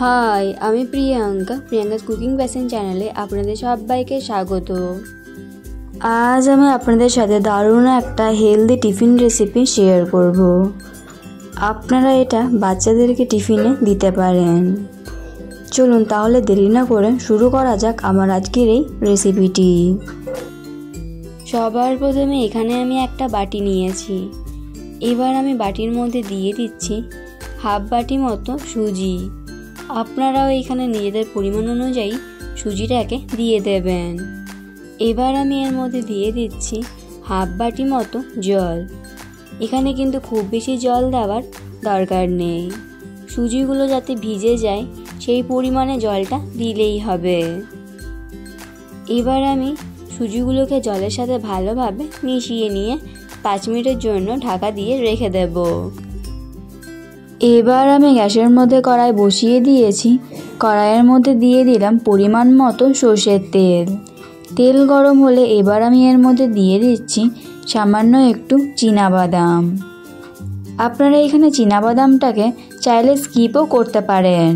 High, আমি Priyanka's cooking passion চ্যানেলে আপনাদের সবাইকে স্বাগত। আজ আমি আপনাদের সাথে দারুণ একটা হেলদি টিফিন রেসিপি শেয়ার করব। আপনারা এটা বাচ্চাদেরকে টিফিনে দিতে পারেন। চলুন তাহলে দেরি না করে শুরু করা যাক আমার আজকের এই রেসিপিটি। সবার প্রথমে এখানে আমি একটা বাটি নিয়েছি। এবার আমি বাটির মধ্যে দিয়ে দিচ্ছি হাফ বাটি মতো সুজি। আপনারাও এখানে নিজেদের পরিমাণ অনুযায়ী সুজিটাকে দিয়ে দেবেন। এবার আমি এর মধ্যে দিয়ে দিচ্ছি হাফ বাটি মতো জল। এখানে কিন্তু খুব বেশি জল দেওয়ার দরকার নেই, সুজিগুলো যাতে ভিজে যায় সেই পরিমাণে জলটা দিলেই হবে। এবার আমি সুজিগুলোকে জলের সাথে ভালোভাবে মিশিয়ে নিয়ে 5 মিনিটের জন্য ঢাকা দিয়ে রেখে দেব। এবার আমি গ্যাসের মধ্যে কড়াই বসিয়ে দিয়েছি। কড়াইয়ের মধ্যে দিয়ে দিলাম পরিমাণ মতো সর্ষের তেল। তেল গরম হলে এবার আমি এর মধ্যে দিয়ে দিচ্ছি সামান্য একটু চীনাবাদাম। আপনারা এখানে চীনাবাদামটাকে চাইলে স্কিপও করতে পারেন।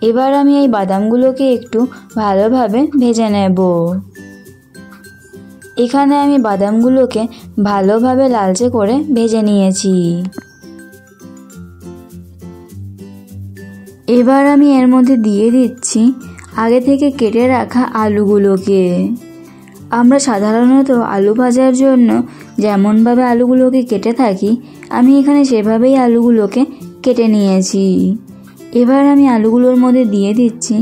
এবার আমি এই বাদামগুলোকে একটু ভালোভাবে ভেজে নেব। এখানে আমি বাদামগুলোকে ভালোভাবে লালচে করে ভেজে নিয়েছি। এবার আমি এর মধ্যে দিয়ে দিচ্ছি আগে থেকে কেটে রাখা আলুগুলোকে। আমরা সাধারণত আলু ভাজার জন্য যেমনভাবে আলুগুলোকে কেটে থাকি, আমি এখানে সেভাবেই আলুগুলোকে কেটে নিয়েছি। এবার আমি আলুগুলোর মধ্যে দিয়ে দিচ্ছি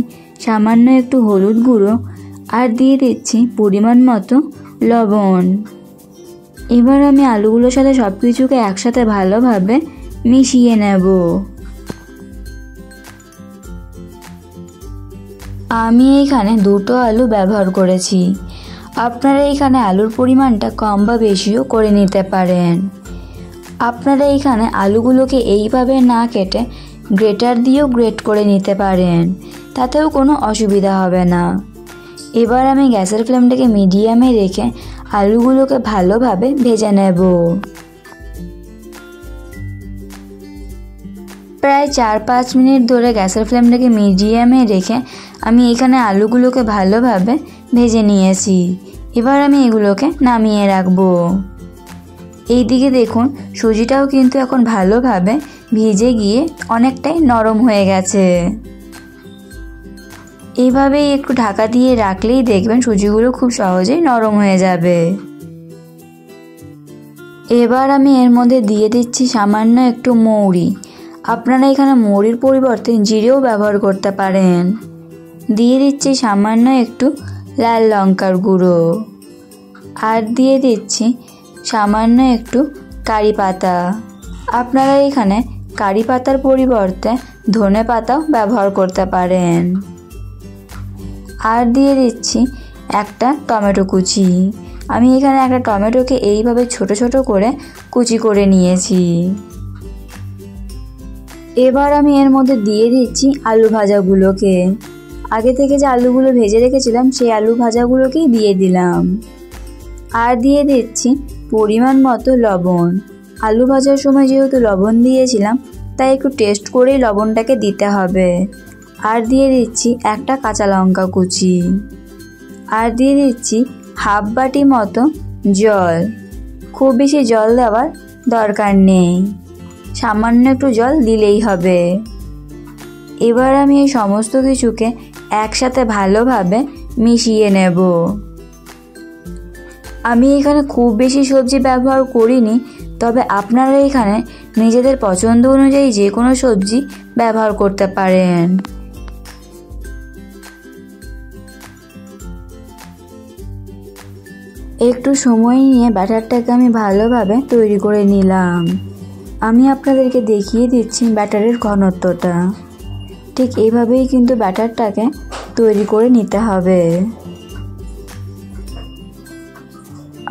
সামান্য একটু হলুদ গুঁড়ো আর দিয়ে দিচ্ছি পরিমাণ মতো লবণ। এবার আমি আলুগুলোর সাথে সব কিছুকে একসাথে ভালোভাবে মিশিয়ে নেব। আমি এইখানে 2টো আলু ব্যবহার করেছি। আপনারা এইখানে আলুর পরিমাণটা কম বা বেশিও করে নিতে পারেন। আপনারা এইখানে আলুগুলোকে এইভাবে না কেটে গ্রেটার দিয়েও গ্রেট করে নিতে পারেন, তাতেও কোনো অসুবিধা হবে না। এবার আমি গ্যাসের ফ্লেমটাকে মিডিয়ামে রেখে আলুগুলোকে ভালোভাবে ভেজে নেব। প্রায় 4-5 মিনিট ধরে গ্যাসের ফ্লেমটাকে মিডিয়ামে রেখে আমি এখানে আলুগুলোকে ভালোভাবে ভেজে নিয়েছি। এবার আমি এগুলোকে নামিয়ে রাখবো। এইদিকে দেখুন সুজিটাও কিন্তু এখন ভালোভাবে ভিজে গিয়ে অনেকটাই নরম হয়ে গেছে। এইভাবেই একটু ঢাকা দিয়ে রাখলেই দেখবেন সুজিগুলো খুব সহজেই নরম হয়ে যাবে। এবার আমি এর মধ্যে দিয়ে দিচ্ছি সামান্য একটু মৌরি। আপনারা এখানে মৌরির পরিবর্তে জিরেও ব্যবহার করতে পারেন। দিয়ে দিচ্ছি সামান্য একটু লাল লঙ্কার গুঁড়ো আর দিয়ে দিচ্ছি সামান্য একটু কারি পাতা। আপনারা এখানে কারি পাতার পরিবর্তে ধনে পাতাও ব্যবহার করতে পারেন। আর দিয়ে দিচ্ছি একটা টমেটো কুচি। আমি এখানে একটা টমেটোকে এইভাবে ছোট ছোট করে কুচি করে নিয়েছি। এবার আমি এর মধ্যে দিয়ে দিচ্ছি আলু ভাজাগুলোকে। আগে থেকে যে আলুগুলো ভেজে রেখেছিলাম সেই আলু ভাজাগুলোকেই দিয়ে দিলাম। আর দিয়ে দিচ্ছি পরিমাণ মতো লবণ। আলু ভাজার সময় যেহেতু লবণ দিয়েছিলাম তাই একটু টেস্ট করেই লবণটাকে দিতে হবে। আর দিয়ে দিচ্ছি একটা কাঁচা লঙ্কা কুচি। আর দিয়ে দিচ্ছি হাফ বাটি মতো জল। খুব বেশি জল দেওয়ার দরকার নেই, সামান্য একটু জল দিলেই হবে। এবার আমি এই সমস্ত কিছুকে একসাথে ভালোভাবে মিশিয়ে নেব। আমি এখানে খুব বেশি সবজি ব্যবহার করিনি, তবে আপনারা এখানে নিজেদের পছন্দ অনুযায়ী যে কোনো সবজি ব্যবহার করতে পারেন। একটু সময় নিয়ে ব্যাটারটাকে আমি ভালোভাবে তৈরি করে নিলাম। আমি আপনাদেরকে দেখিয়ে দিচ্ছি ব্যাটারের ঘনত্বটা। ঠিক এইভাবেই কিন্তু ব্যাটারটাকে তৈরি করে নিতে হবে।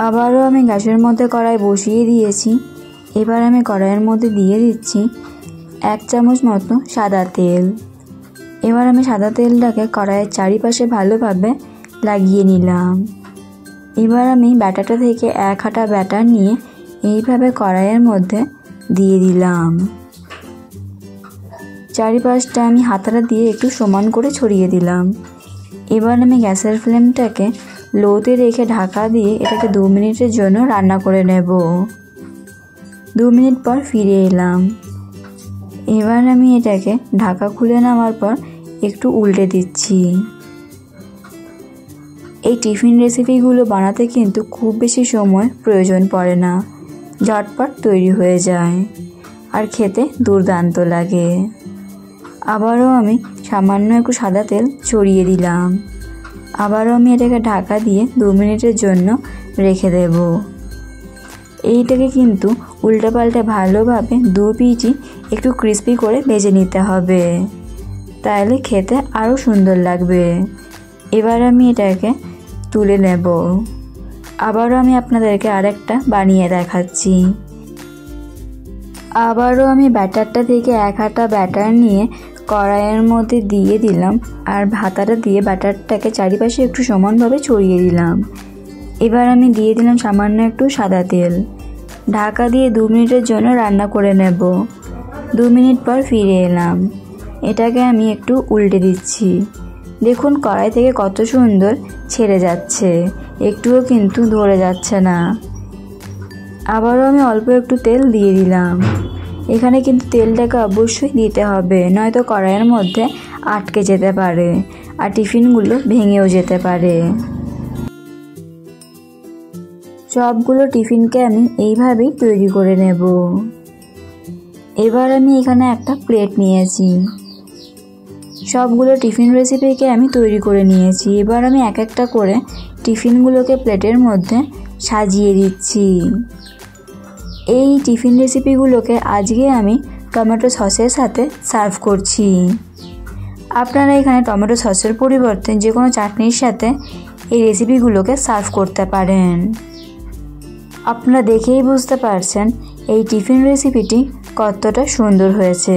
আবারও আমি গ্যাসের মধ্যে কড়াই বসিয়ে দিয়েছি। এবার আমি কড়াইয়ের মধ্যে দিয়ে দিচ্ছি 1 চামচ মতো সাদা তেল। এবার আমি সাদা তেলটাকে কড়াইয়ের চারিপাশে ভালোভাবে লাগিয়ে নিলাম। এবার আমি ব্যাটারটা থেকে 1 হাঁটা ব্যাটার নিয়ে এইভাবে কড়াইয়ের মধ্যে দিয়ে দিলাম। চারিপাশটা আমি হাতাটা দিয়ে একটু সমান করে ছড়িয়ে দিলাম। এবার আমি গ্যাসের ফ্লেমটাকে লোতে রেখে ঢাকা দিয়ে এটাকে 2 মিনিটের জন্য রান্না করে নেব। 2 মিনিট পর ফিরে এলাম। এবার আমি এটাকে ঢাকা খুলে নেওয়ার পর একটু উল্টে দিচ্ছি। এই টিফিন রেসিপিগুলো বানাতে কিন্তু খুব বেশি সময় প্রয়োজন পড়ে না, ঝটপট তৈরি হয়ে যায় আর খেতে দুর্দান্ত লাগে। আবারও আমি সামান্য একটু সাদা তেল ছড়িয়ে দিলাম। আবারও আমি এটাকে ঢাকা দিয়ে 2 মিনিটের জন্য রেখে দেব। এইটাকে কিন্তু উল্টে পাল্টে ভালোভাবে 2 পিঠই একটু ক্রিস্পি করে ভেজে নিতে হবে, তাহলে খেতে আরও সুন্দর লাগবে। এবার আমি এটাকে তুলে নেব। আবারও আমি আপনাদেরকে আরেকটা বানিয়ে দেখাচ্ছি। আবারও আমি ব্যাটারটা থেকে 1 হাতা ব্যাটার নিয়ে কড়াইয়ের মধ্যে দিয়ে দিলাম আর হাতাটা দিয়ে ব্যাটারটাকে চারিপাশে একটু সমানভাবে ছড়িয়ে দিলাম। এবার আমি দিয়ে দিলাম সামান্য একটু সাদা তেল। ঢাকা দিয়ে 2 মিনিটের জন্য রান্না করে নেব। 2 মিনিট পর ফিরে এলাম। এটাকে আমি একটু উল্টে দিচ্ছি। দেখুন কড়াই থেকে কত সুন্দর ছেড়ে যাচ্ছে, একটুও কিন্তু ধরে যাচ্ছে না। আবারও আমি অল্প একটু তেল দিয়ে দিলাম। এখানে কিন্তু তেলটাকে অবশ্যই দিতে হবে, নয়তো কড়াইয়ের মধ্যে আটকে যেতে পারে আর টিফিনগুলো ভেঙেও যেতে পারে। সবগুলো টিফিনকে আমি এইভাবেই তৈরি করে নেব। এবার আমি এখানে একটা প্লেট নিয়েছি। সবগুলো টিফিন রেসিপিকে আমি তৈরি করে নিয়েছি। এবার আমি এক একটা করে টিফিনগুলোকে প্লেটের মধ্যে সাজিয়ে দিচ্ছি। এই টিফিন রেসিপিগুলোকে আজকে আমি টমেটো সসের সাথে সার্ভ করছি। আপনারা এখানে টমেটো সসের পরিবর্তে যে কোনো চাটনির সাথে এই রেসিপিগুলোকে সার্ভ করতে পারেন। আপনারা দেখেই বুঝতে পারছেন এই টিফিন রেসিপিটি কতটা সুন্দর হয়েছে।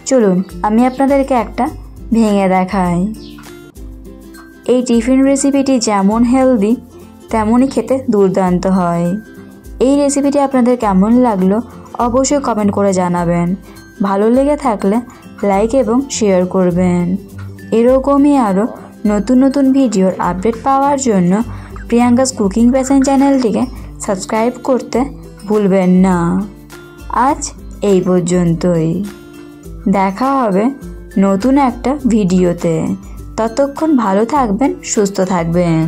চলুন আমি আপনাদেরকে একটা ভেঙে দেখাই। এই টিফিন রেসিপিটি যেমন হেলদি তেমনই খেতে দুর্দান্ত হয়। এই রেসিপিটি আপনাদের কেমন লাগলো অবশ্যই কমেন্ট করে জানাবেন। ভালো লেগে থাকলে লাইক এবং শেয়ার করবেন। এরকমই আরও নতুন নতুন ভিডিওর আপডেট পাওয়ার জন্য প্রিয়াঙ্কাস কুকিং প্যাশন চ্যানেলটিকে সাবস্ক্রাইব করতে ভুলবেন না। আজ এই পর্যন্তই। দেখা হবে নতুন একটা ভিডিওতে। ততক্ষণ ভালো থাকবেন, সুস্থ থাকবেন।